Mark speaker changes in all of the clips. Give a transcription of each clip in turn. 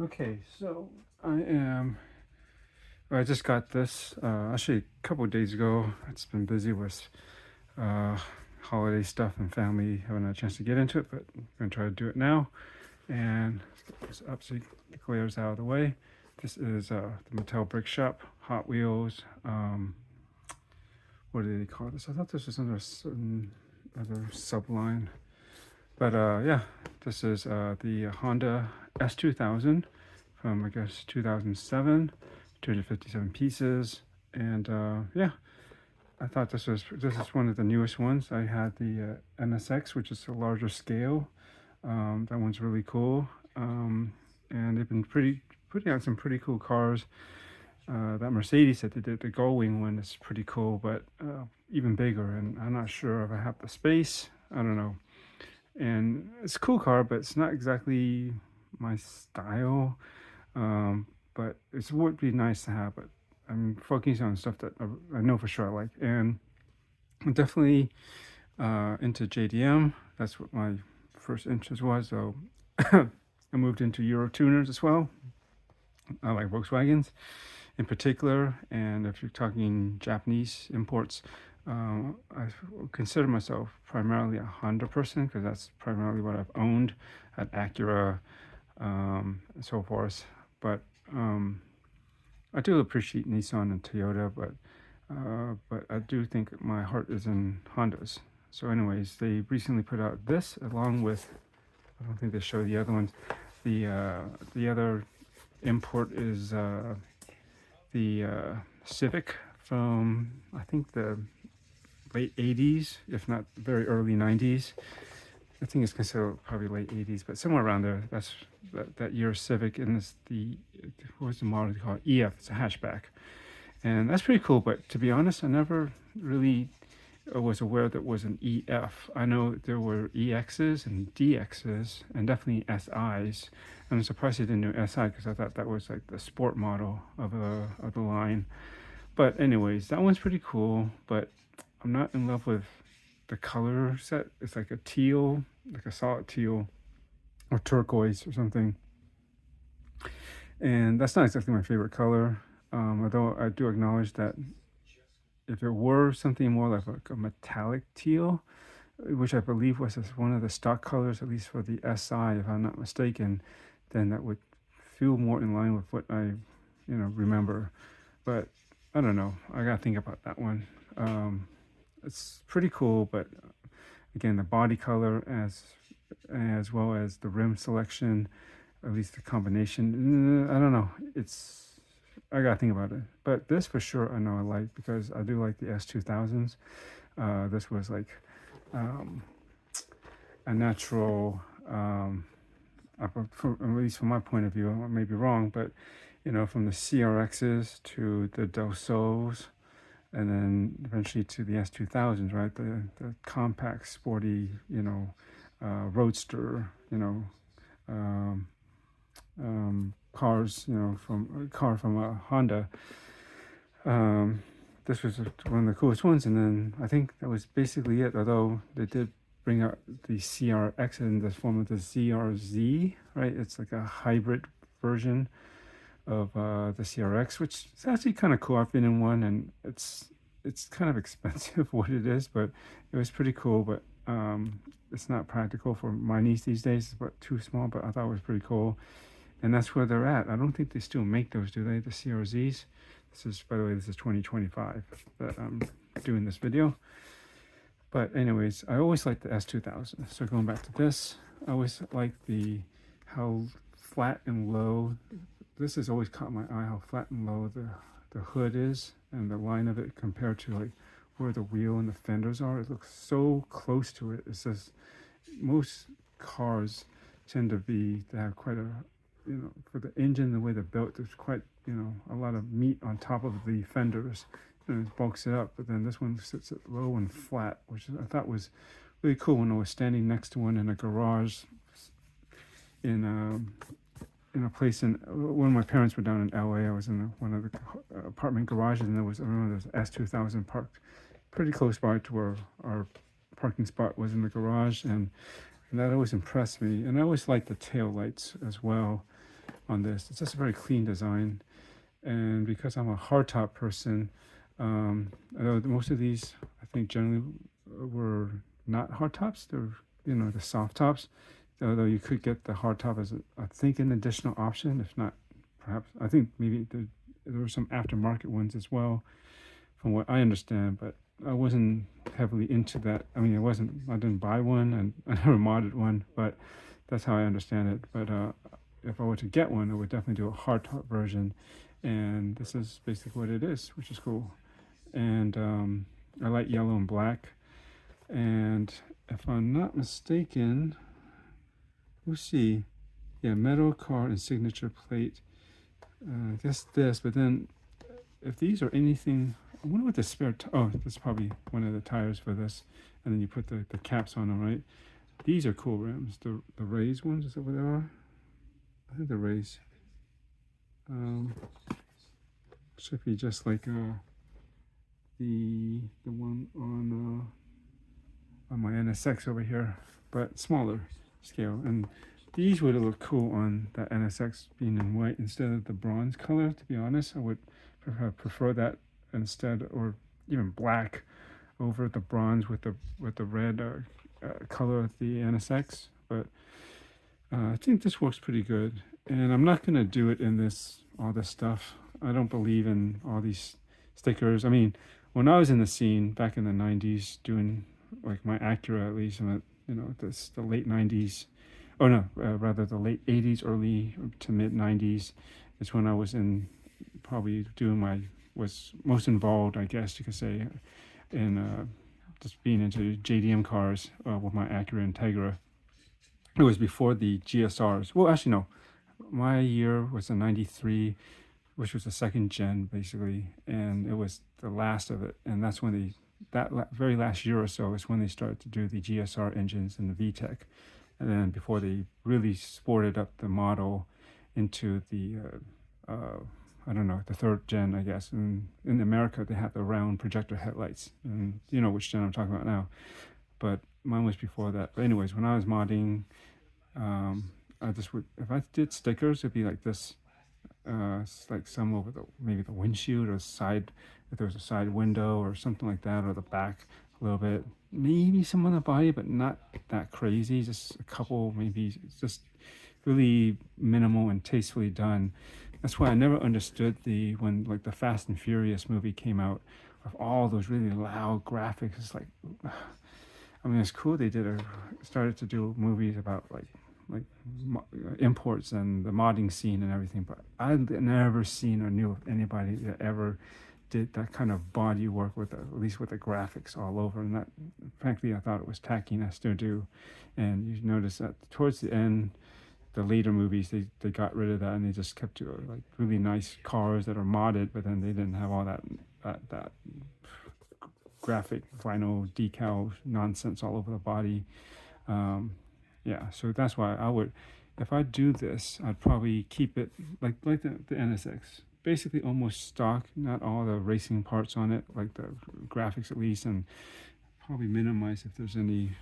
Speaker 1: Okay, so I just got this actually a couple of days ago. It's been busy with uh, holiday stuff and family. Haven't had a chance to get into it, but I'm gonna try to do it now. And get this up so the glares out of the way. This is the Mattel Brick Shop Hot Wheels. What do they call this? I thought this was under a certain other subline, but yeah, this is the Honda S2000 from I guess 2007, 257 pieces, and yeah, I thought this is one of the newest ones. I had the NSX, which is a larger scale. That one's really cool, and they've been putting out some pretty cool cars. That Mercedes that they did, the Gullwing one, is pretty cool, but even bigger. And I'm not sure if I have the space. I don't know. And it's a cool car, but it's not exactly my style. But it would be nice to have. But I'm focusing on stuff that I know for sure I like, and I'm definitely into JDM. That's what my first interest was. So I moved into Euro tuners as well. I like Volkswagens in particular, and if you're talking Japanese imports, I consider myself primarily a Honda person because that's primarily what I've owned at Acura and so forth. But I do appreciate Nissan and Toyota, but I do think my heart is in Hondas. So, anyways, they recently put out this along with, I don't think they show the other ones. The other import is the Civic from I think the late 80s, if not very early 90s. I think it's considered probably late 80s, but somewhere around there. That's that year Civic, and it's what's the model called? EF. It's a hatchback, and that's pretty cool. But to be honest, I never really was aware that was an EF. I know there were EXs and DXs, and definitely SIs. And I'm surprised they didn't do SI because I thought that was like the sport model of the line. But anyways, that one's pretty cool. But I'm not in love with the color set. It's like a teal, like a solid teal or turquoise or something. And that's not exactly my favorite color. Although I do acknowledge that if it were something more like a metallic teal, which I believe was one of the stock colors, at least for the SI, if I'm not mistaken, then that would feel more in line with what I, remember. But I don't know. I gotta think about that one. It's pretty cool, but again, the body color as well as the rim selection, at least the combination. I don't know. I gotta think about it. But this for sure I know I like because I do like the S2000s. This was like a natural, at least from my point of view, I may be wrong, but from the CRXs to the Delsos, and then eventually to the S2000s, right? The compact, sporty, roadster, cars, from a Honda. This was one of the coolest ones, and then I think that was basically it. Although they did bring out the CRX in the form of the CRZ, right? It's like a hybrid version of the CRX, which is actually kind of cool. I've been in one, and it's kind of expensive what it is, but it was pretty cool. But it's not practical for my niece these days. It's too small, but I thought it was pretty cool. And that's where they're at. I don't think they still make those, do they? The CRZs. This is, by the way, this is 2025 that I'm doing this video. But anyways, I always liked the S2000. So going back to this, I always liked how flat and low. This has always caught my eye, how flat and low the hood is and the line of it compared to like where the wheel and the fenders are. It looks so close to it. It's just most cars tend to have quite a, for the engine, the way they're built, there's quite, a lot of meat on top of the fenders, and it bulks it up. But then this one sits at low and flat, which I thought was really cool when I was standing next to one in a garage in a place when my parents were down in LA. I was in one of the apartment garages, and there was one of those S2000 parked pretty close by to where our parking spot was in the garage, and that always impressed me. And I always liked the tail lights as well. on this. It's just a very clean design, and because I'm a hardtop person, although most of these I think generally were not hardtops, they're the soft tops. Although you could get the hardtop as I think an additional option, if not, perhaps I think maybe there were some aftermarket ones as well, from what I understand, but I wasn't heavily into that. I mean, I didn't buy one and I never modded one, but that's how I understand it. But if I were to get one, I would definitely do a hardtop version. And this is basically what it is, which is cool. And I like yellow and black. And if I'm not mistaken, we'll see. Yeah, metal card and signature plate. I guess this, but then if these are anything, I wonder what the spare. Oh, that's probably one of the tires for this, and then you put the caps on them, right? These are cool rims. The raised ones, is that what they are? I think they're raised. Should be just like the one on my NSX over here, but smaller scale. And these would look cool on that NSX being in white instead of the bronze color. To be honest, I would prefer that instead, or even black over the bronze with the red color of the NSX. But I think this works pretty good, and I'm not gonna do it in all this stuff. I don't believe in all these stickers. I mean, when I was in the scene back in the 90s doing like my Acura, at least in the late 90s, or no, rather the late 80s, early to mid 90s, is when I was probably was most involved, I guess you could say, in just being into JDM cars with my Acura Integra. It was before the GSRs. Well, actually, no. My year was a 93, which was the second gen, basically. And it was the last of it. And that's when very last year or so is when they started to do the GSR engines and the VTEC. And then before they really sported up the model into the, I don't know, the third gen, I guess. And in America, they have the round projector headlights. And you know which gen I'm talking about now. But mine was before that. But anyways, when I was modding, I just would, if I did stickers, it'd be like this, like some over maybe the windshield or side, if there was a side window or something like that, or the back a little bit, maybe some on the body, but not that crazy, just a couple, maybe just really minimal and tastefully done. That's why I never understood when like the Fast and Furious movie came out, of all those really loud graphics. It's like, I mean, it's cool they started to do movies about like imports and the modding scene and everything, but I've never seen or knew of anybody that ever did that kind of body work at least with the graphics all over. And that, frankly, I thought it was tacky, and I still do. And you notice that towards the end, the later movies, they got rid of that, and they just kept to like really nice cars that are modded, but then they didn't have all that graphic vinyl decal nonsense all over the body. Yeah, so that's why I would, if I do this, I'd probably keep it like the NSX, basically almost stock, not all the racing parts on it, like the graphics at least, and probably minimize if there's any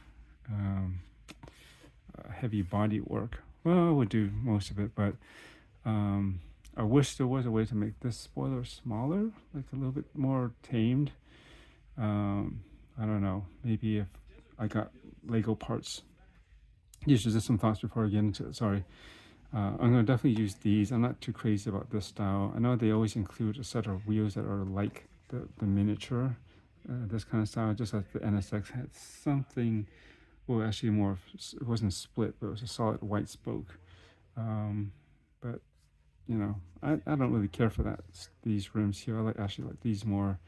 Speaker 1: heavy body work. Well, I would do most of it, but I wish there was a way to make this spoiler smaller, like a little bit more tamed. I don't know, maybe if I got Lego parts. These are just some thoughts before I get into it, sorry. I'm going to definitely use these. I'm not too crazy about this style. I know they always include a set of wheels that are like the miniature, this kind of style, just like the NSX had something, well, actually more, it wasn't split, but it was a solid white spoke. But, I don't really care for these rims here. I actually like these more.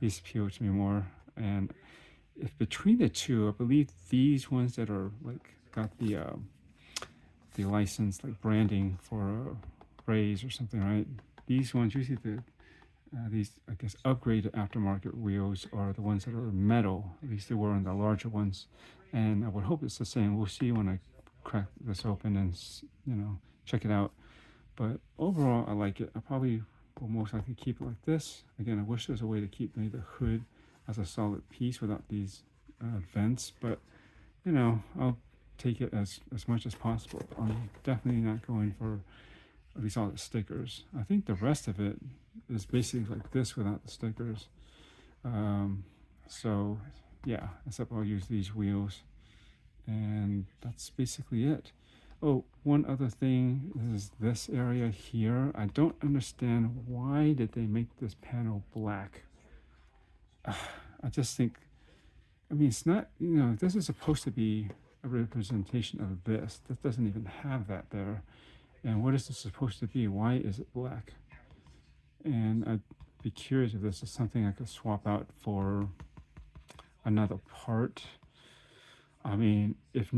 Speaker 1: These appeal to me more. And if between the two, I believe these ones that are like got the license, like branding for Rays or something, right? These ones, usually these, I guess, upgraded aftermarket wheels are the ones that are metal. At least they were on the larger ones. And I would hope it's the same. We'll see when I crack this open and check it out. But overall, I like it. I probably will most likely keep it like this. Again, I wish there was a way to keep maybe the hood as a solid piece without these vents, but I'll take it as much as possible. I'm definitely not going for at least all the stickers. I think the rest of it is basically like this without the stickers. So yeah, except I'll use these wheels, and that's basically it. Oh, one other thing is this area here. I don't understand, why did they make this panel black? I just think, I mean, it's not, you know, this is supposed to be a representation of this. This doesn't even have that there. And what is this supposed to be? Why is it black? And I'd be curious if this is something I could swap out for another part. I mean, if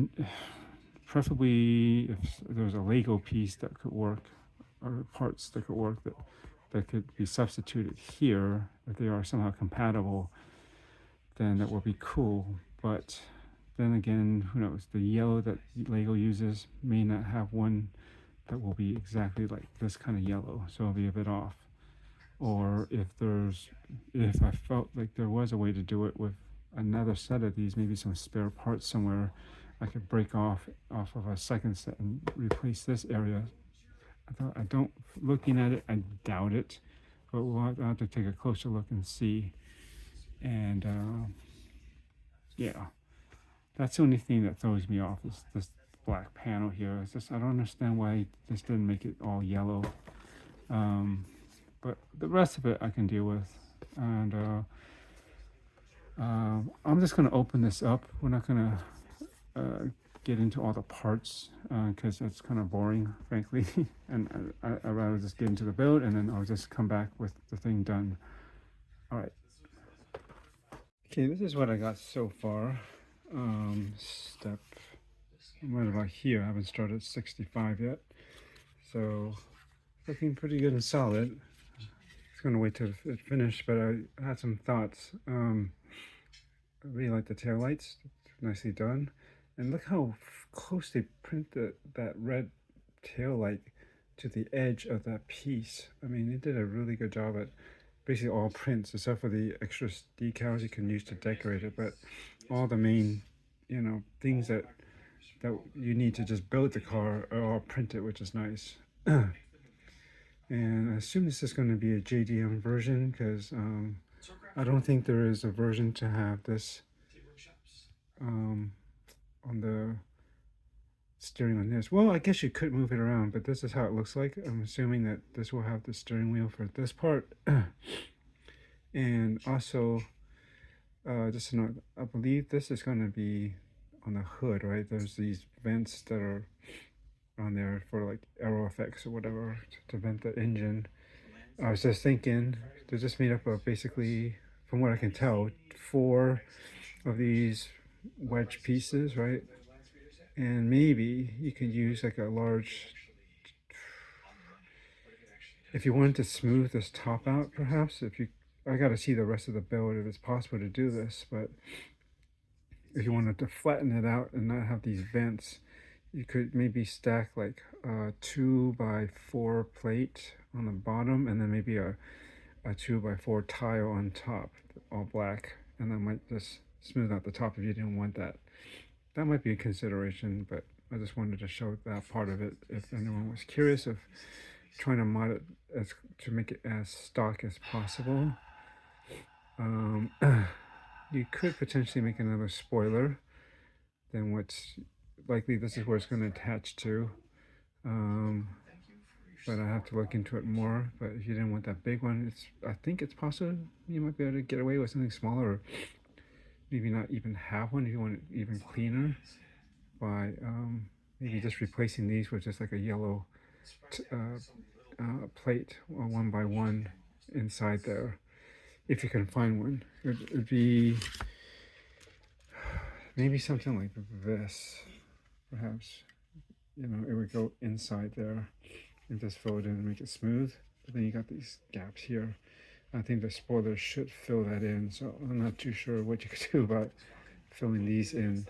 Speaker 1: preferably if there was a Lego piece that could work, or parts that could work that could be substituted here, if they are somehow compatible, then that would be cool. But then again, who knows? The yellow that Lego uses may not have one that will be exactly like this kind of yellow, so it'll be a bit off. Or if I felt like there was a way to do it with another set of these, maybe some spare parts somewhere, I could break off of a second set and replace this area. I don't, looking at it, I doubt it, but we'll have to take a closer look and see. And yeah, that's the only thing that throws me off, is this black panel here. It's just, I don't understand why this didn't make it all yellow. But the rest of it I can deal with. And I'm just going to open this up. We're not going to get into all the parts because that's kind of boring, frankly. And I'd rather just get into the build, and then I'll just come back with the thing done. All right. Okay, this is what I got so far. Step, I'm right about here. I haven't started 65 yet. So looking pretty good and solid. It's going to wait till it finished, but I had some thoughts. I really like the taillights, nicely done. And look how close they print that red tail light to the edge of that piece. I mean, they did a really good job at basically all prints, except for the extra decals you can use to decorate it. But all the main, you know, things that you need to just build the car are all printed, which is nice. And I assume this is going to be a JDM version, because I don't think there is a version to have this on the steering on this. Well, I guess you could move it around, but this is how it looks like. I'm assuming that this will have the steering wheel for this part. And also, just to note, I believe this is going to be on the hood, right? There's these vents that are on there for like aero effects or whatever to vent the engine. I was just thinking, they're just made up of basically, from what I can tell, 4 of these wedge pieces, right? And maybe you could use like a large, if you wanted to smooth this top out, perhaps, I gotta see the rest of the build if it's possible to do this, but if you wanted to flatten it out and not have these vents, you could maybe stack like a 2x4 plate on the bottom, and then maybe a 2x4 tile on top, all black, and that might just smooth out the top if you didn't want that. That might be a consideration, but I just wanted to show that part of it if anyone was curious of trying to mod it to make it as stock as possible. You could potentially make another spoiler than what's likely. This is where it's going to attach to, but I have to look into it more. But if you didn't want that big one, I think it's possible you might be able to get away with something smaller, or maybe not even have one if you want it even cleaner, by maybe just replacing these with just like a yellow plate, or 1x1 inside there, if you can find one. It'd be maybe something like this, perhaps. You know, it would go inside there and just fill it in and make it smooth. But then you got these gaps here. I think the spoiler should fill that in, so I'm not too sure what you could do about filling these in.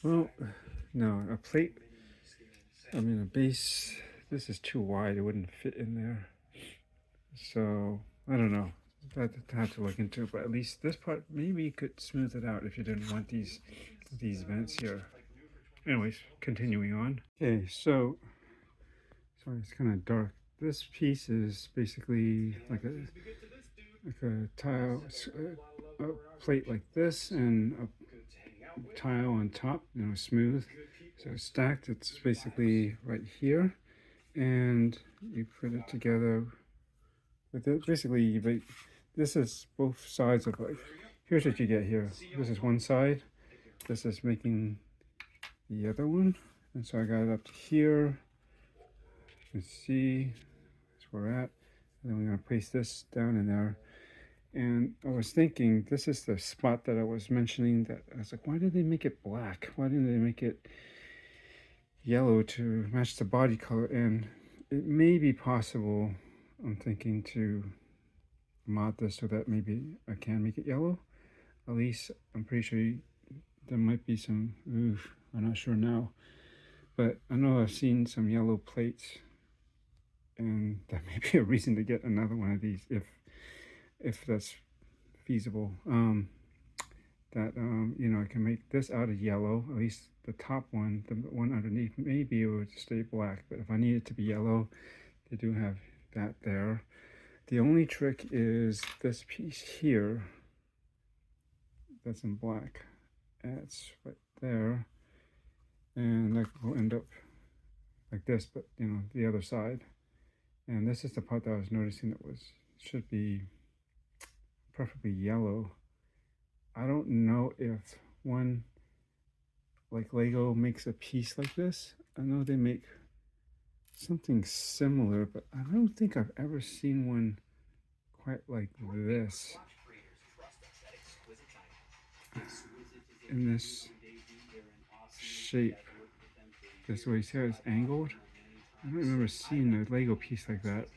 Speaker 1: Well, no, a plate, I mean a base, this is too wide, it wouldn't fit in there. So, I don't know, I'd have to look into it, but at least this part, maybe you could smooth it out if you didn't want these vents here. Anyways, continuing on. Okay, so sorry, it's kind of dark. This piece is basically like a tile, a plate like this, and a tile on top, smooth. So it's stacked. It's basically right here, and you put it together with it. Basically, this is both sides of like. Here's what you get here. This is one side. This is making the other one, and so I got it up to here. You can see that's where we're at. And then we're gonna place this down in there. And I was thinking, this is the spot that I was mentioning that I was like, why did they make it black? Why didn't they make it yellow to match the body color? And it may be possible, I'm thinking, to mod this so that maybe I can make it yellow. At least I'm pretty sure there might be some, I'm not sure now. But I know I've seen some yellow plates, and that may be a reason to get another one of these if that's feasible. I can make this out of yellow, at least the top one. The one underneath may be able to stay black, but if I need it to be yellow, they do have that there. The only trick is this piece here that's in black. It's right there, and that will end up like this, but the other side. And this is the part that I was noticing that should be preferably yellow. I don't know if one like Lego makes a piece like this. I know they make something similar, but I don't think I've ever seen one quite like this. In this shape. This way, see how it's angled? I don't remember seeing a Lego piece like that.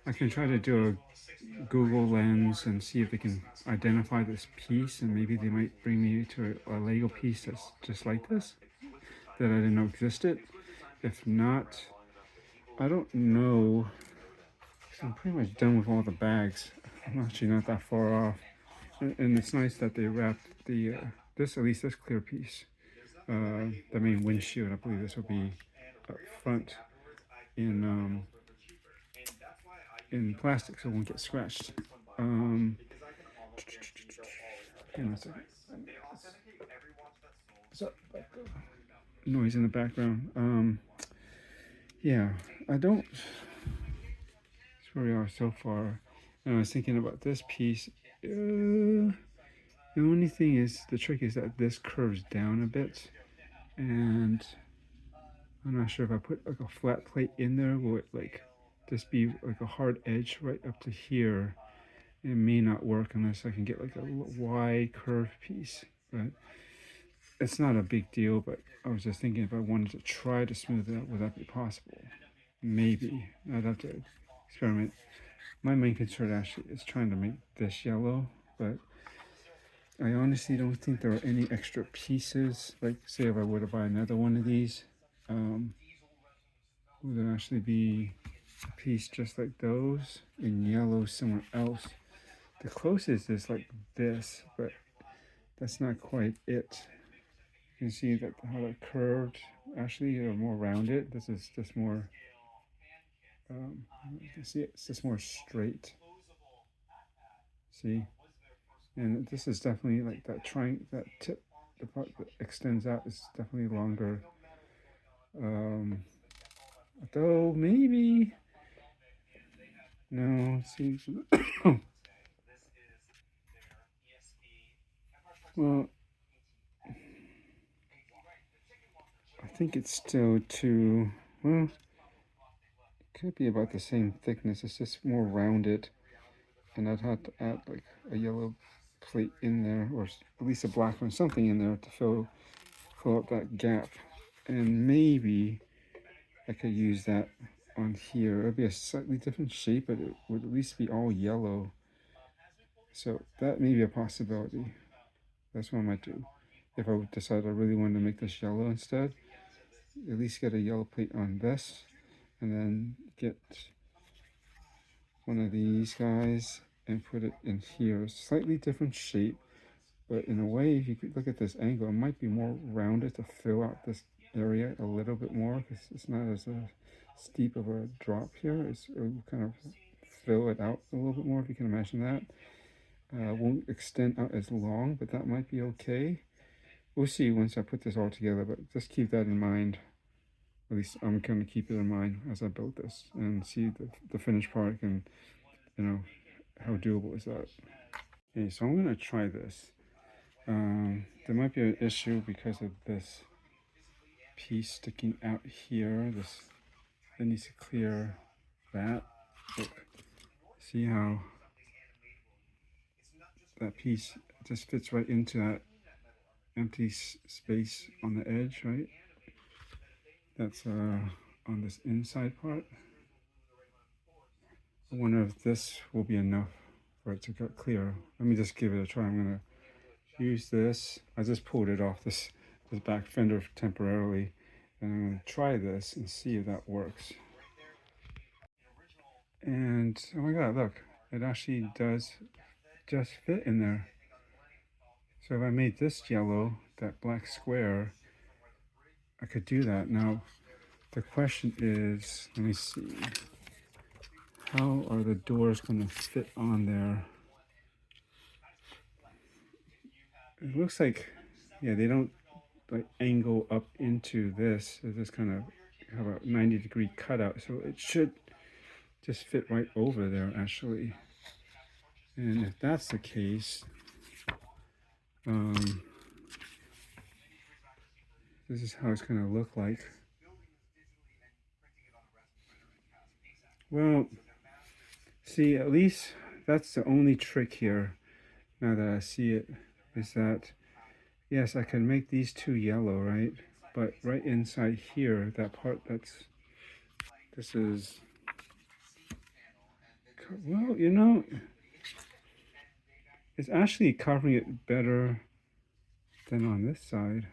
Speaker 1: I can try to do a Google lens and see if they can identify this piece, and maybe they might bring me to a Lego piece that's just like this, that I didn't know existed. If not, I don't know. I'm pretty much done with all the bags. I'm actually not that far off. And it's nice that they wrapped at least this clear piece, the main windshield. I believe this will be up front in plastic, so it won't get scratched. Noise in the background. Yeah, I don't. That's where we are so far. And I was thinking about this piece. The only thing is, the trick is that this curves down a bit, and I'm not sure if I put like a flat plate in there, will it like just be like a hard edge right up to here? It may not work unless I can get like a wide curved piece, but it's not a big deal. But I was just thinking, if I wanted to try to smooth it out, would that be possible? Maybe. I'd have to experiment. My main concern actually is trying to make this yellow, but I honestly don't think there are any extra pieces. Like, say if I were to buy another one of these, would there actually be a piece just like those in yellow somewhere else? The closest is like this, but that's not quite it. You can see that how they're curved. Actually, they're more rounded. This is just more. You can see it's just more straight. See, and this is definitely like that that tip, the part that extends out is definitely longer. Though maybe no. See, well, I think it's still too. Well, it could be about the same thickness. It's just more rounded, and I'd have to add like a yellow plate in there, or at least a black one, something in there to fill up that gap. And maybe I could use that on here. It'd be a slightly different shape, but it would at least be all yellow. So that may be a possibility. That's what I might do. If I would decide I really wanted to make this yellow instead, at least get a yellow plate on this, and then get one of these guys and put it in here. Slightly different shape, but in a way, if you could look at this angle, it might be more rounded to fill out this area a little bit more because it's not as steep of a drop here. It will kind of fill it out a little bit more, if you can imagine that. Won't extend out as long, but that might be okay. We'll see once I put this all together, but just keep that in mind. At least I'm going to keep it in mind as I build this and see the finished product and, you know, how doable is that. Okay, so I'm going to try this. There might be an issue because of this piece sticking out here. It needs to clear that. But see how that piece just fits right into that empty space on the edge, right? That's on this inside part. I wonder if this will be enough for it to get clear. Let me just give it a try. I'm gonna use this. I just pulled it off this back fender temporarily, and I'm gonna try this and see if that works. And oh my god, look, it actually does just fit in there. So if I made this yellow, that black square, I could do that. Now the question is, let me see, how are the doors going to fit on there? It looks like, yeah, they don't like angle up into this. They just kind of have a 90-degree cutout, so it should just fit right over there actually. And if that's the case, this is how it's going to look like. Well, see, at least that's the only trick here, now that I see it, is that, yes, I can make these two yellow, right? But right inside here, that part this is, well, you know, it's actually covering it better than on this side.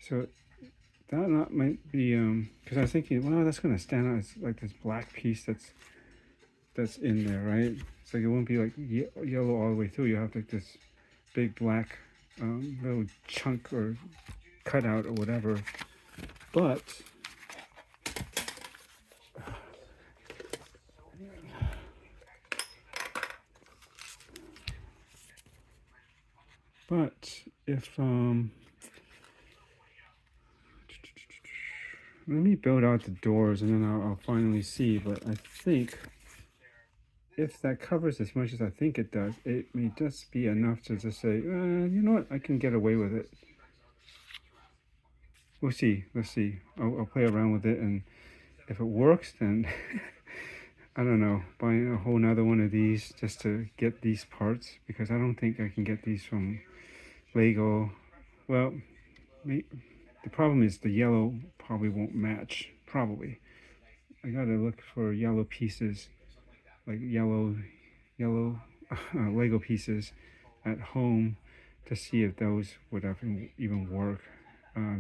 Speaker 1: So that not might be, because I was thinking, well, that's going to stand out as like this black piece that's in there, right? It's like it won't be like yellow all the way through. You have like this big black little chunk or cutout or whatever. But if let me build out the doors and then I'll finally see. But I think if that covers as much as I think it does, it may just be enough to just say, you know what, I can get away with it. We'll see. Let's see. I'll play around with it, and if it works, then I don't know, buying a whole nother one of these just to get these parts, because I don't think I can get these from Lego. Well, the problem is the yellow probably won't match. Probably. I gotta look for yellow pieces, like yellow Lego pieces at home to see if those would even work.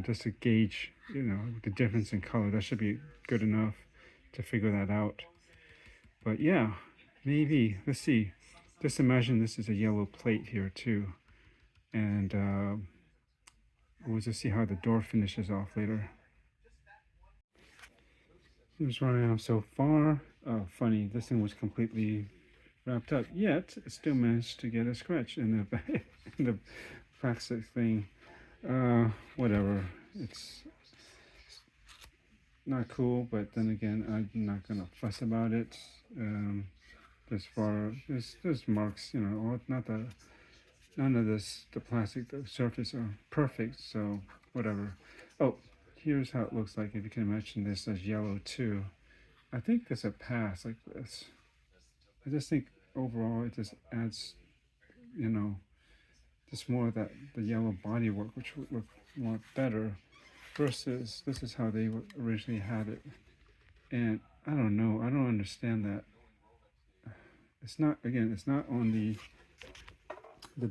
Speaker 1: Just to gauge, you know, the difference in color. That should be good enough to figure that out. But yeah, maybe. Let's see. Just imagine this is a yellow plate here too. And we'll just see how the door finishes off later. Here's what I have so far. Oh, funny, this thing was completely wrapped up, yet it still managed to get a scratch in the in the plastic thing. Whatever. It's not cool, but then again, I'm not gonna fuss about it. As far as there's marks, you know, not the none of the plastic, the surface are perfect, so whatever. Oh, here's how it looks like if you can imagine this as yellow too. I think there's a pass like this. I just think overall it just adds, you know, just more of that the yellow bodywork, which would look more better, versus this is how they originally had it. And I don't know, I don't understand that. It's not, again, it's not on the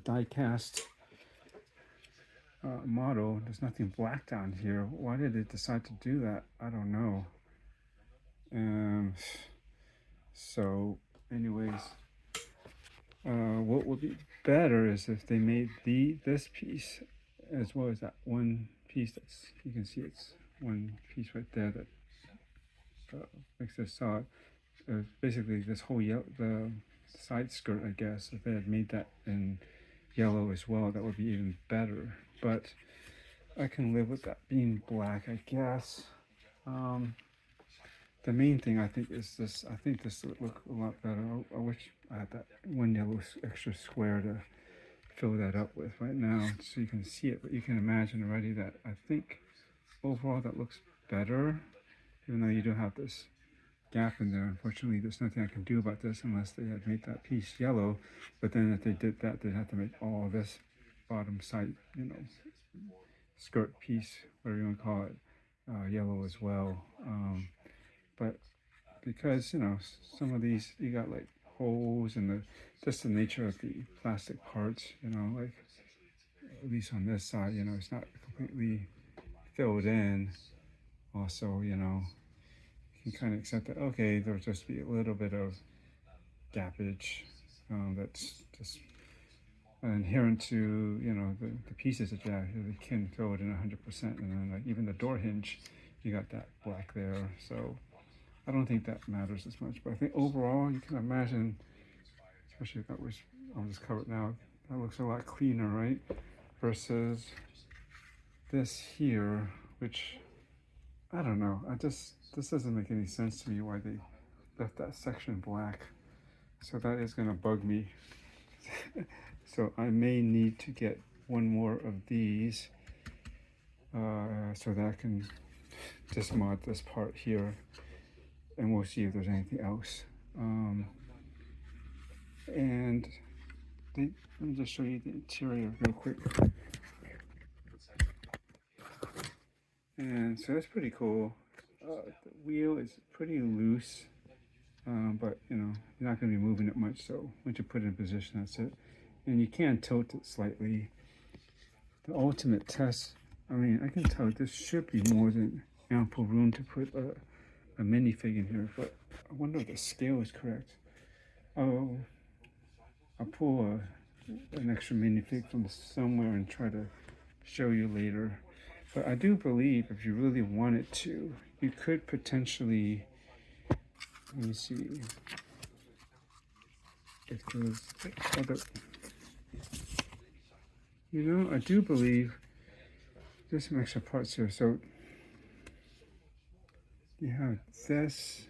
Speaker 1: die cast model. There's nothing black down here. Why did it decide to do that? I don't know. So anyways, what would be better is if they made this piece as well as that one piece that's, you can see it's one piece right there that makes this solid. Basically this whole yellow, the side skirt, I guess, if they had made that in yellow as well, that would be even better. But I can live with that being black, I guess. The main thing I think is this. I think this would look a lot better. I wish I had that one yellow extra square to fill that up with right now, so you can see it. But you can imagine already that I think overall that looks better, even though you do have this gap in there. Unfortunately, there's nothing I can do about this unless they had made that piece yellow. But then if they did that, they'd have to make all this bottom side, you know, skirt piece, whatever you want to call it, yellow as well. But because, you know, some of these, you got like holes and just the nature of the plastic parts, you know, like at least on this side, you know, it's not completely filled in. Also, you know, you can kind of accept that, okay, there'll just be a little bit of gappage that's just inherent to, you know, the pieces that you have here. They can fill it in 100%. And then like even the door hinge, you got that black there. So I don't think that matters as much, but I think overall you can imagine, especially if that was, I'll just cover it now, that looks a lot cleaner, right? Versus this here, which I don't know, this doesn't make any sense to me why they left that section black. So that is gonna bug me. So I may need to get one more of these so that I can just mod this part here. And we'll see if there's anything else. And let me just show you the interior real quick. And so that's pretty cool. The wheel is pretty loose, but you know, you're not going to be moving it much. So once you put it in position, that's it. And you can tilt it slightly. The ultimate test, I mean, I can tell this should be more than ample room to put a minifig in here, but I wonder if the scale is correct. I'll pull an extra minifig from somewhere and try to show you later. But I do believe if you really wanted to, you could potentially, let me see, if there's other, you know, I do believe there's some extra parts here. So you have this,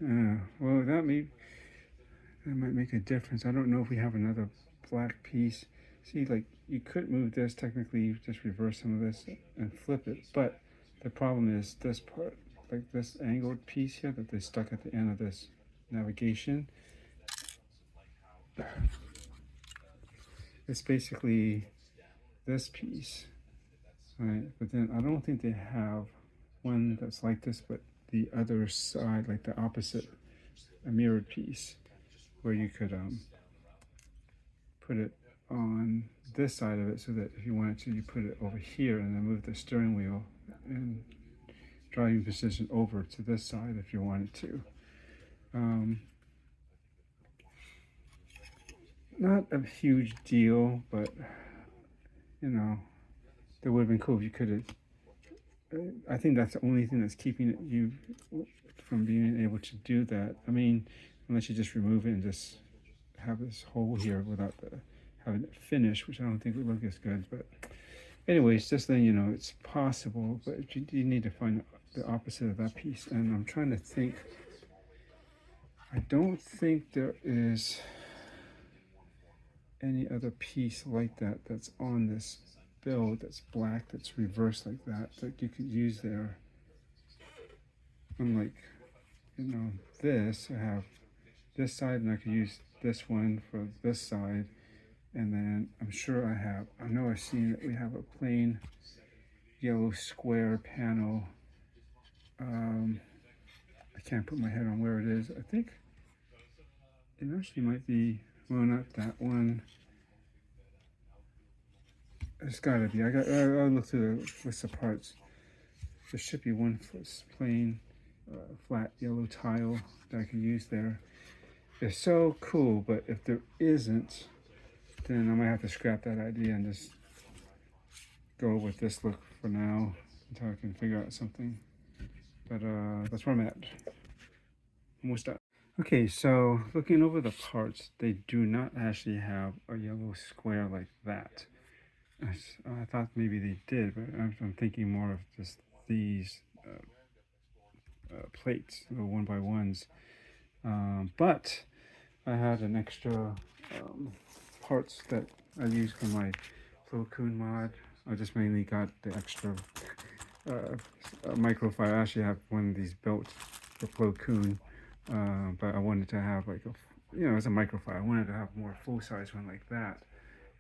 Speaker 1: well, that might make a difference. I don't know if we have another black piece. See, like, you could move this, technically, just reverse some of this and flip it, but the problem is this part, like this angled piece here that they stuck at the end of this navigation. It's basically this piece, right? But then I don't think they have one that's like this, but the other side, like the opposite, a mirrored piece, where you could put it on this side of it, so that if you wanted to, you put it over here and then move the steering wheel and driving position over to this side if you wanted to. Not a huge deal, but you know, it would have been cool if you could have. I think that's the only thing that's keeping you from being able to do that. I mean, unless you just remove it and just have this hole here without having it finished, which I don't think would look as good. But anyways, just letting you know, it's possible, but you need to find the opposite of that piece. And I'm trying to think. I don't think there is any other piece like that that's on this build that's black, that's reversed like that you could use there. Unlike, you know, this, I have this side and I could use this one for this side. And then I'm sure I know I've seen that we have a plain yellow square panel. I can't put my head on where it is. I think it actually might be, well, not that one. It's gotta be. I'll look through the list of parts. There should be one for plain flat yellow tile that I can use there. It's so cool, but if there isn't, then I might have to scrap that idea and just go with this look for now until I can figure out something. But that's where I'm at. Almost done. Okay, so looking over the parts, they do not actually have a yellow square like that. I thought maybe they did, but I'm thinking more of just these plates, the 1x1s. But I had an extra parts that I use for my Koon mod. I just mainly got the extra microfiber. I actually have one of these built for Koon, but I wanted to have like it's a microfiber. I wanted to have more full-size one like that.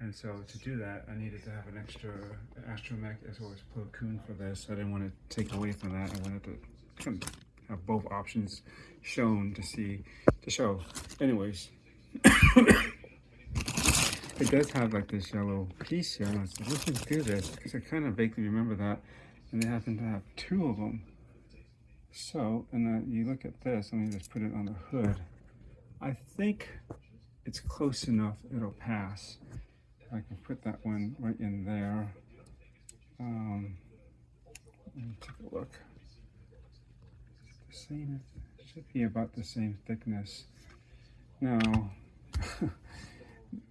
Speaker 1: And so to do that, I needed to have an extra astromech as well as Koon for this. I didn't want to take away from that. I wanted to kind of have both options shown to show. Anyways, it does have like this yellow piece here. And I was like, let's just do this because I kind of vaguely remember that. And they happen to have two of them. So, and then you look at this, let me just put it on the hood. I think it's close enough, it'll pass. I can put that one right in there. Let me take a look. The same, should be about the same thickness. Now,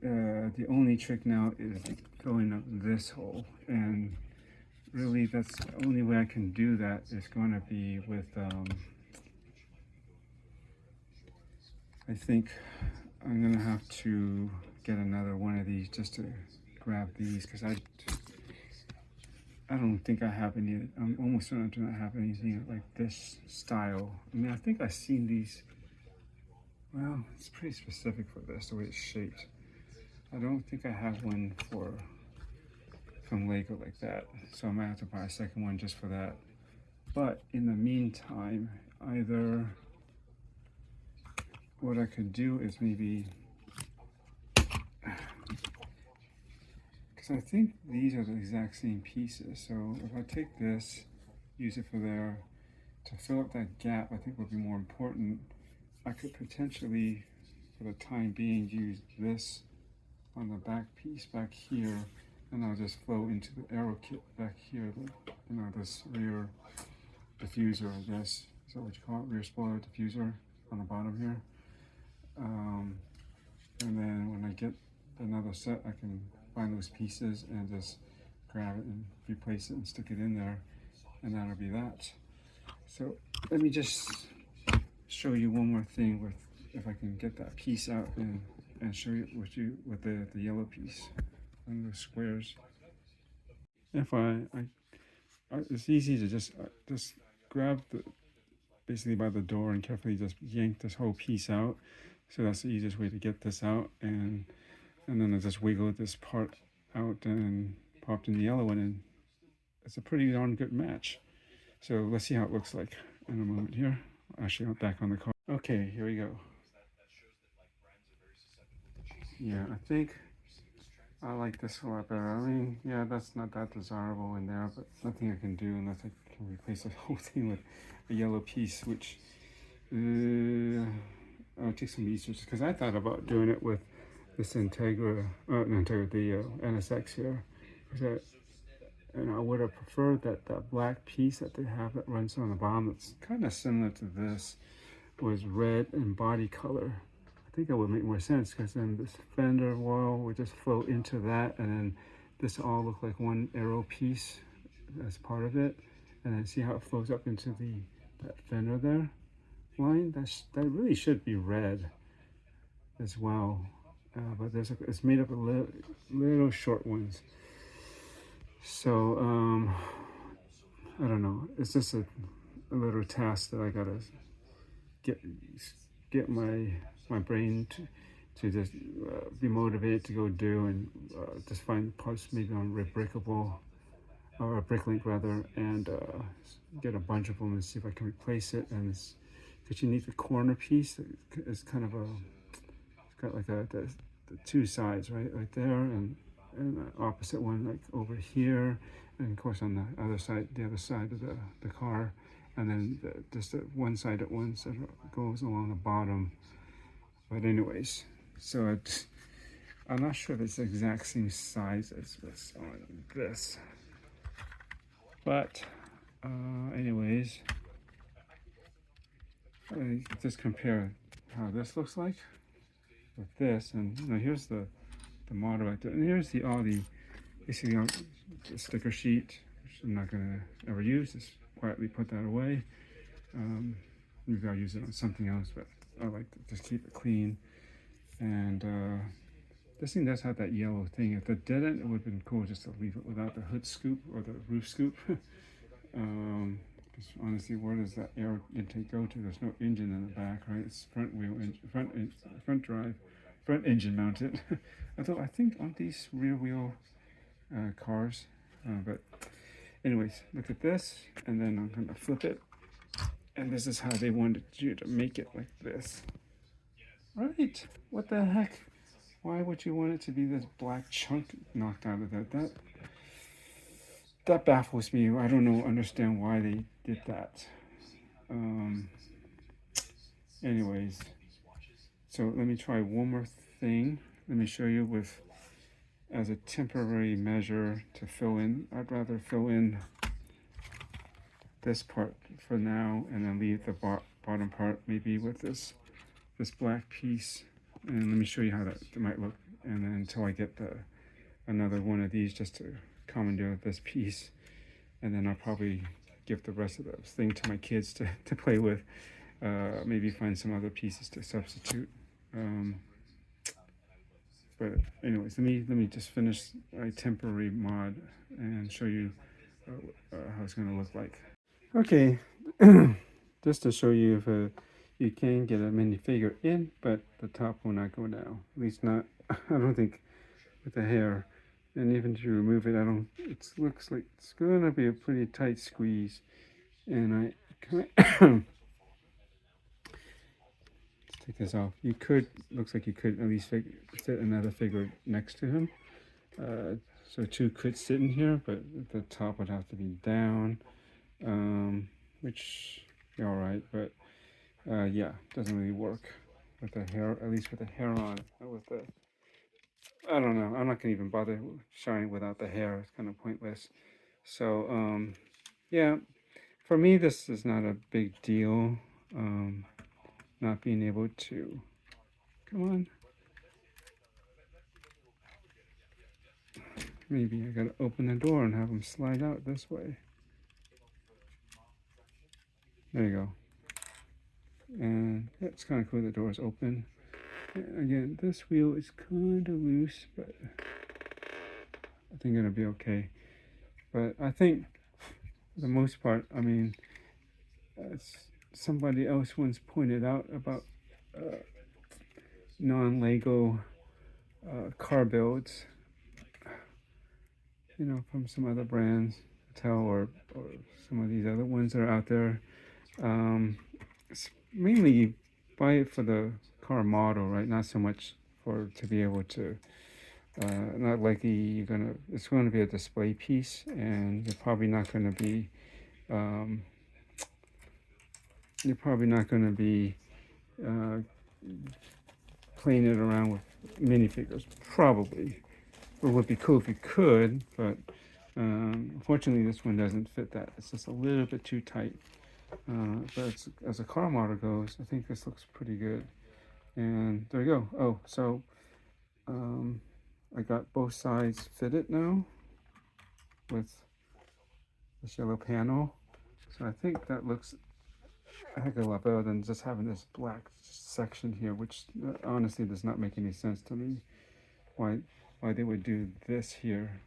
Speaker 1: the only trick now is going up this hole, and really that's the only way I can do that is going to be with I think I'm gonna have to get another one of these just to grab these, because I don't think I have any. I'm almost certain I do not have anything like this style. I mean, I think I've seen these. Well, it's pretty specific for this, the way it's shaped. I don't think I have one from Lego like that, so I might have to buy a second one just for that. But in the meantime, either what I could do is maybe, because I think these are the exact same pieces. So if I take this, use it for there, to fill up that gap, I think would be more important. I could potentially, for the time being, use this on the back piece back here, and I'll just flow into the arrow kit back here, this rear diffuser, I guess. Is that what you call it? Rear spoiler diffuser on the bottom here. And then when I get another set, I can find those pieces and just grab it and replace it and stick it in there, and that'll be that. So let me just show you one more thing with, if I can get that piece out and show you with the yellow piece and the squares. If it's easy to just grab basically by the door and carefully just yank this whole piece out. So that's the easiest way to get this out, and then I just wiggle this part out and popped in the yellow one, and it's a pretty darn good match. So let's see how it looks like in a moment here. Actually, I'm back on the car. Okay, here we go. Yeah, I think I like this a lot better. I mean, yeah, that's not that desirable in there, but nothing I can do unless I can replace the whole thing with a yellow piece, which I'll take some research, because I thought about doing it with this the NSX here. And I would have preferred that black piece that they have that runs on the bottom, that's kind of similar to this, was red and body color. I think that would make more sense, because then this fender wall would just flow into that, and then this all look like one arrow piece as part of it, and then see how it flows up into that fender there line. That really should be red as well, but it's made up of little short ones. So I don't know. It's just a little task that I gotta get my brain to just be motivated to go do, and just find parts maybe on Rebrickable or Bricklink rather, and get a bunch of them and see if I can replace it. And because you need the corner piece, it's kind of it's got like the two sides right there, and the opposite one like over here, and of course on the other side of the car, and then just the one side at once that goes along the bottom. But anyways, so I'm not sure if it's the exact same size as what's on this. But anyways, just compare how this looks like with this, and here's the model right there, and here's all the basically the sticker sheet, which I'm not gonna ever use. Just quietly put that away. Maybe I'll use it on something else, but I like to just keep it clean. And this thing does have that yellow thing. If it didn't, it would have been cool just to leave it without the hood scoop or the roof scoop. Because honestly, where does that air intake go to? There's no engine in the back, right? It's front engine mounted. Although I think on these rear wheel cars, but anyways, look at this, and then I'm gonna flip it, and this is how they wanted you to make it, like this. Right? What the heck? Why would you want it to be this black chunk knocked out of that? That baffles me. I don't understand why they did that. Anyways, so let me try one more thing. Let me show you with as a temporary measure to fill in. I'd rather fill in this part for now, and then leave the bottom part maybe with this black piece. And let me show you how that might look. And then until I get another one of these just to commandeer this piece, and then I'll probably give the rest of the thing to my kids to play with. Maybe find some other pieces to substitute. But anyways, let me just finish a temporary mod and show you how it's going to look like. Okay, just to show you if you can get a minifigure in, but the top will not go down. At least not, I don't think, with the hair. And even to remove it, it looks like it's going to be a pretty tight squeeze. And let's take this off. Looks like you could at least fit another figure next to him. So two could sit in here, but the top would have to be down, which be all right, but yeah, doesn't really work with the hair, at least with the hair on. I don't know, I'm not gonna even bother showing without the hair. It's kind of pointless. So yeah, for me this is not a big deal, not being able to, come on, maybe I gotta open the door and have them slide out this way. There you go. And it's kind of cool, the door is open. And again, this wheel is kind of loose, but I think it'll be okay. But I think for the most part, I mean, somebody else once pointed out about non-Lego car builds, from some other brands, Mattel or some of these other ones that are out there. Mainly you buy it for the car model, right? Not so much to be able to, not likely it's going to be a display piece, and you're probably not going to be playing it around with minifigures, probably. It would be cool if you could, but unfortunately this one doesn't fit that. It's just a little bit too tight. But as a car model goes, I think this looks pretty good. And there you go. Oh, so I got both sides fitted now with this yellow panel. So I think that looks a heck of a lot better than just having this black section here, which honestly does not make any sense to me. Why they would do this here,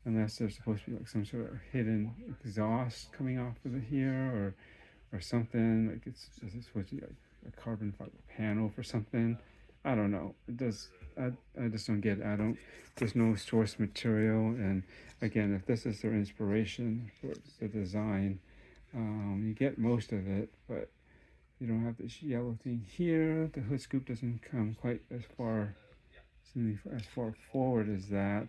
Speaker 1: unless there's supposed to be like some sort of hidden exhaust coming off of it here, or something, like it's supposed to be like a carbon fiber panel for something. I don't know. I just don't get it. There's no source material, and again, if this is their inspiration for the design, you get most of it, but you don't have this yellow thing here. The hood scoop doesn't come quite as far forward as that.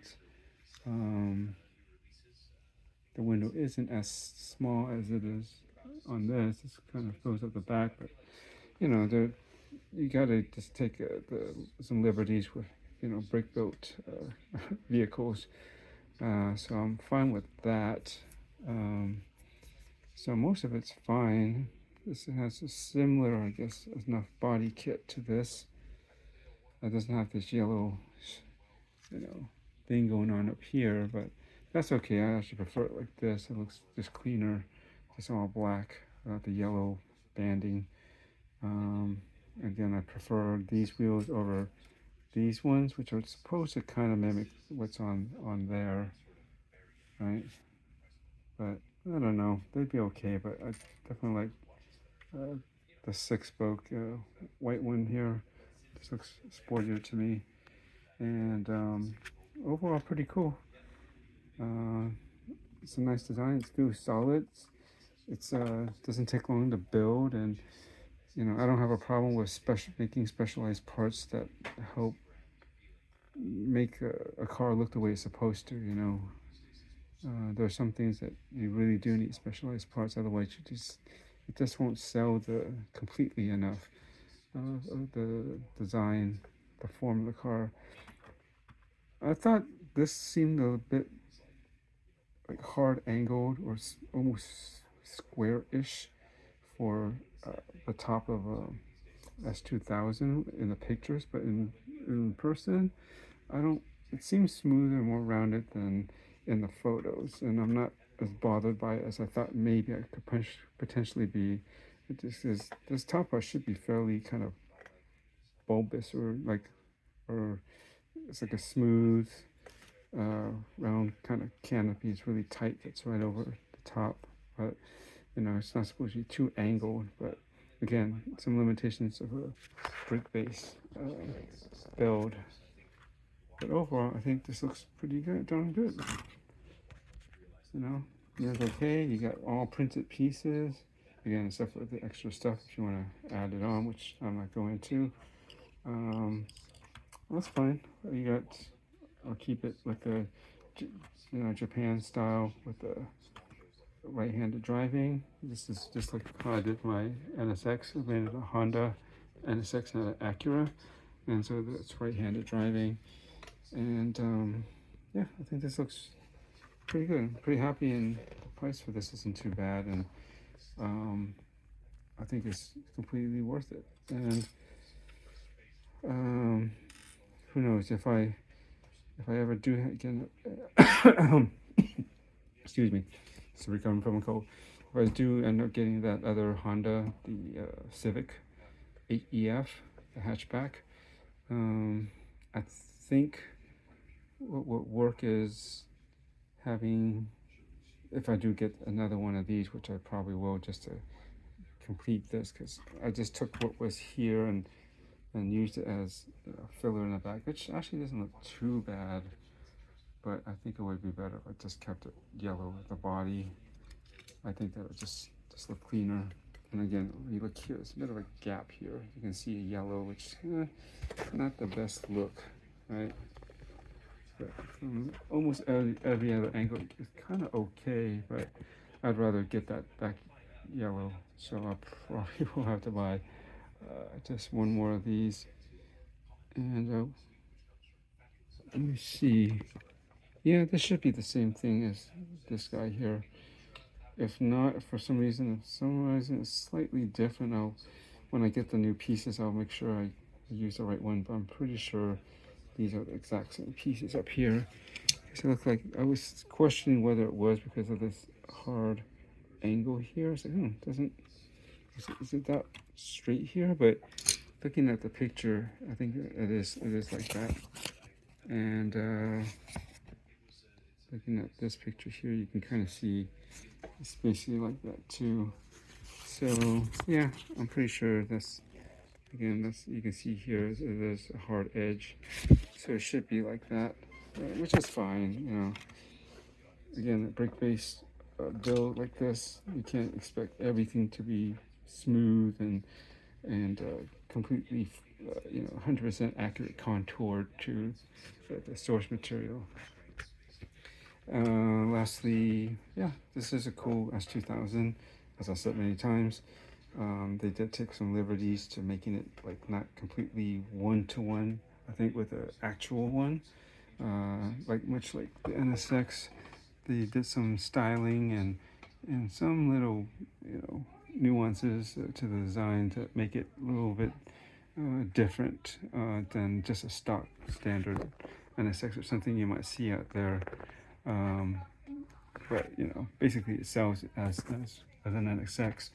Speaker 1: The window isn't as small as it is on this. It kind of goes up the back, but you gotta just take some liberties with brick built vehicles. So I'm fine with that. So most of it's fine. This has a similar, I guess, enough body kit to this. It doesn't have this yellow, you know, thing going on up here, but that's okay. I actually prefer it like this. It looks just cleaner, just all black without the yellow banding. Again, I prefer these wheels over these ones, which are supposed to kind of mimic what's on there, right? But I don't know. They'd be okay, but I definitely like the six spoke white one here. This looks sportier to me, and overall pretty cool. Uh, it's a nice design. It's still solid. It's doesn't take long to build, and you know I don't have a problem with making specialized parts that help make a car look the way it's supposed to. You know, there are some things that you really do need specialized parts, otherwise it just won't sell the completely enough of the design, the form of the car. I thought this seemed a bit like hard angled or almost square-ish for the top of a S2000 in the pictures, but in person, I don't. It seems smoother and more rounded than in the photos, and I'm not as bothered by it as I thought maybe I could potentially be. It just is. This top part should be fairly kind of bulbous or it's like a smooth, round kind of canopy. It's really tight. That's right over the top, but you know it's not supposed to be too angled. But again, some limitations of a brick base build. But overall, I think this looks pretty good, darn good. You know, it's okay. You got all printed pieces. Again, except for the extra stuff if you want to add it on, which I'm not going to. That's fine. You got. I'll keep it with the, Japan style with the right-handed driving. This is just like how I did my NSX. I made it a Honda NSX and an Acura, and so that's right-handed driving. And yeah, I think this looks pretty good. I'm pretty happy, and the price for this isn't too bad, and I think it's completely worth it. And who knows if I ever do again. Excuse me, still recovering from a cold. If I do end up getting that other Honda, the Civic 8EF, the hatchback, I think what would work is having, if I do get another one of these, which I probably will, just to complete this, because I just took what was here and used it as filler in the back, which actually doesn't look too bad, but I think it would be better if I just kept it yellow at the body. I think that would just look cleaner. And again, when you look here, there's a bit of a gap here. You can see a yellow, which not the best look, right? But from almost every other angle, it's kind of okay, but I'd rather get that back yellow. So I probably will have to buy just one more of these. And let me see. Yeah, this should be the same thing as this guy here. If not, for some reason it's slightly different, when I get the new pieces, I'll make sure I use the right one. But I'm pretty sure these are the exact same pieces up here. So it looked like I was questioning whether it was because of this hard angle here. I was like, is it that straight here? But looking at the picture, I think it is like that. And looking at this picture here, you can kind of see it's basically like that too. So yeah, I'm pretty sure that's, again, you can see here there's a hard edge, so it should be like that, which is fine. Again, a brick-based build like this, you can't expect everything to be smooth and completely 100% accurate contour to the source material. Lastly, yeah, this is a cool S2000. As I said many times, they did take some liberties to making it like not completely one-to-one, I think, with the actual one. like much like the NSX, they did some styling and some little, you know, nuances to the design to make it a little bit different than just a stock standard NSX or something you might see out there. But you know, basically it sells as an NSX.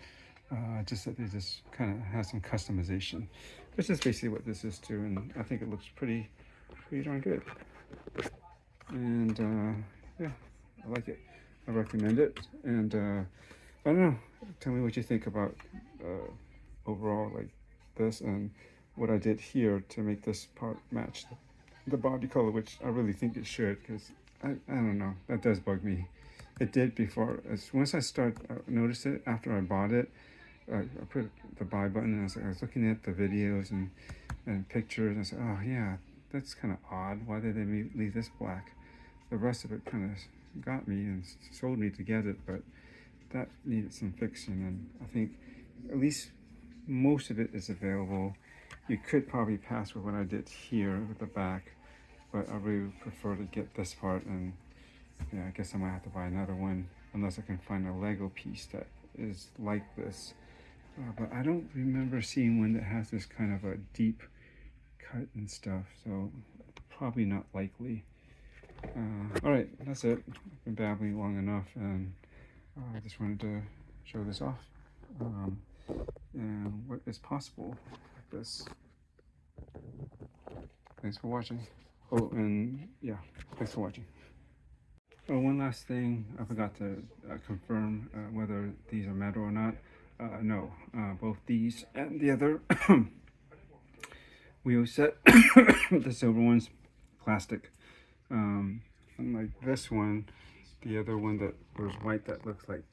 Speaker 1: Just that they just kind of have some customization, which is basically what this is too, and I think it looks pretty darn good. And yeah, I like it. I recommend it. And I don't know. Tell me what you think about overall, like this and what I did here to make this part match the body color, which I really think it should, because I don't know, that does bug me. It did before. Once I noticed it after I bought it. I put the buy button, and I was looking at the videos and pictures, and I said, oh yeah, that's kind of odd. Why did they leave this black? The rest of it kind of got me and sold me to get it, but that needed some fixing, and I think at least most of it is available. You could probably pass with what I did here with the back, but I really prefer to get this part, and yeah, I guess I might have to buy another one unless I can find a Lego piece that is like this. But I don't remember seeing one that has this kind of a deep cut and stuff, so probably not likely. All right, that's it. I've been babbling long enough, and I just wanted to show this off and what is possible with this. Thanks for watching. Oh, and yeah, thanks for watching. Oh, one last thing, I forgot to confirm whether these are metal or not. No, both these and the other wheel set, the silver one's plastic. Unlike this one, the other one that was white that looks like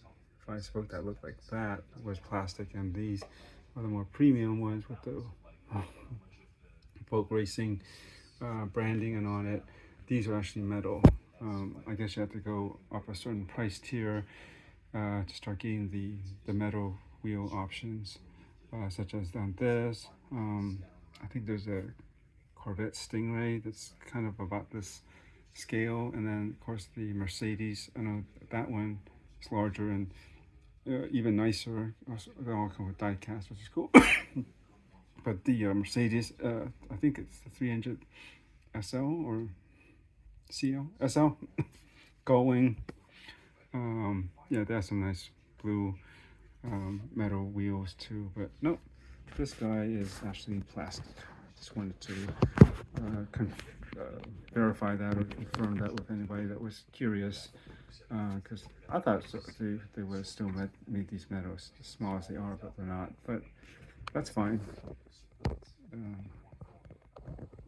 Speaker 1: five spoke that looked like that was plastic, and these are the more premium ones with the folk racing branding and on it. These are actually metal. I guess you have to go up a certain price tier to start getting the metal wheel options, such as on this. I think there's a Corvette Stingray that's kind of about this scale, and then of course the Mercedes. I know that one is larger and even nicer. They all come with die cast, which is cool. But the Mercedes, I think it's the 300 SL or CL SL going. Yeah, they have some nice blue metal wheels too, but nope, this guy is actually plastic. Just wanted to verify that or confirm that with anybody that was curious, because I thought they would still made these metals as small as they are, but they're not. But that's fine.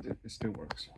Speaker 1: It still works.